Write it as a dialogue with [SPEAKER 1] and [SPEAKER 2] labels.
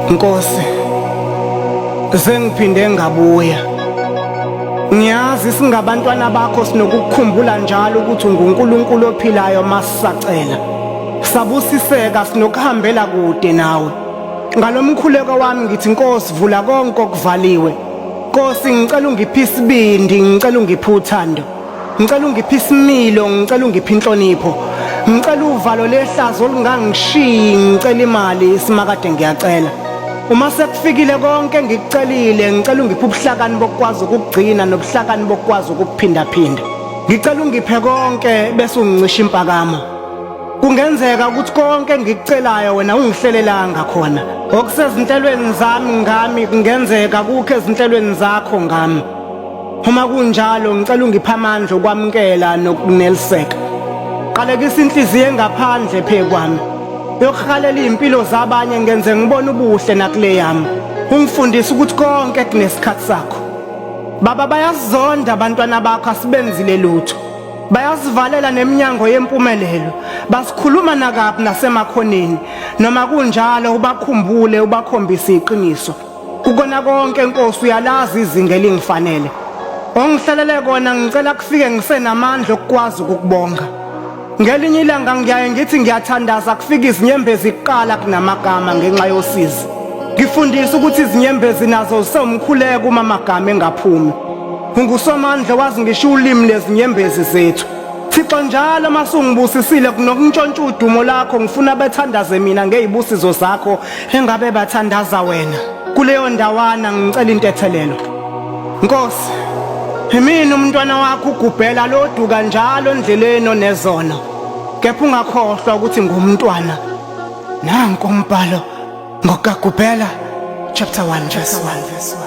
[SPEAKER 1] Nkosi, sengiphinde ngabuya. Ngiyazi singabantwana bakho sinokukukhumbula njalo ukuthi unguNkulunkulu ophilayo masisacela. Sabusiseka sinokuhambela kude nawe. Ngalomkhuleko wami ngithi Nkosi vula konke okuvaliwe. Nkosi ngicela ungiphe isibindi, ngicela ungiphe uthando. Ngicela ungiphe isimilo, ngicela ungiphe inhlonipho. Ngicela uvalo lehlazo olungangishiyi, ngicela imali isimakade ngiyacela. Uma sekufikile konke ngikucelile, ngicela ungiphe ubuhlakani bokwazi ukugcina nobuhlakani bokwazi ukuphinda-phinda. Ngicela ungiphe konke bese ungincisha impakamo. Kungenzeka ukuthi konke ngikucelayo wena ungihlelelanga khona. Okusezinhlelweni zami ngami kungenzeka kukho ezinhlelweni zakho ngami. Uma kunjalo ngicela ungiphe amandla okwamukela nokuneliseka. Qalekisa inhliziyo engaphandle phe kwami. Yokuhalela impilo zabanye ngenze ngibone ubuhle nakule yami. Ungifundise ukuthi konke kunesikhathi sakho. Baba bayazonda abantwana bakho asibenzile lutho. Bayazivalela neminyango yempumelelo. Basikhuluma nakabi nasemakhoneni. Noma kunjalo ubakhumbule ubakhombise iqiniso. Kukona konke Nkosi uyalazi izinga elingifanele. Ongihlalele kona ngicela kufike ngisenamandla okukwazi ukukubonga. Ngelinye ilanga ngiyaye ngithi ngiyathandaza kufika izinyembezi kuqala kunamagama ngenxa yosizi. Ngifundisa ukuthi izinyembezi nazo zisewumkhuleko uma amagama engaphumi. Ungusomandla wazi ngisho ulimi lezinyembezi zethu. Thixo njalo masungibusisile kunokuntshontsha udumo lakho ngifuna bethandaze mina ngezibusizo zakho engabe bathandaza wena. Kuleyo ndawana ngicela intethelelo. Nkosi, mina umntwana wakho ugubhela loduka njalo endleleni onezono. Kepha ungakhohlwa ukuthi ngumntwana. Nanku umbhalo ngokagubhela chapter 1 verse 1.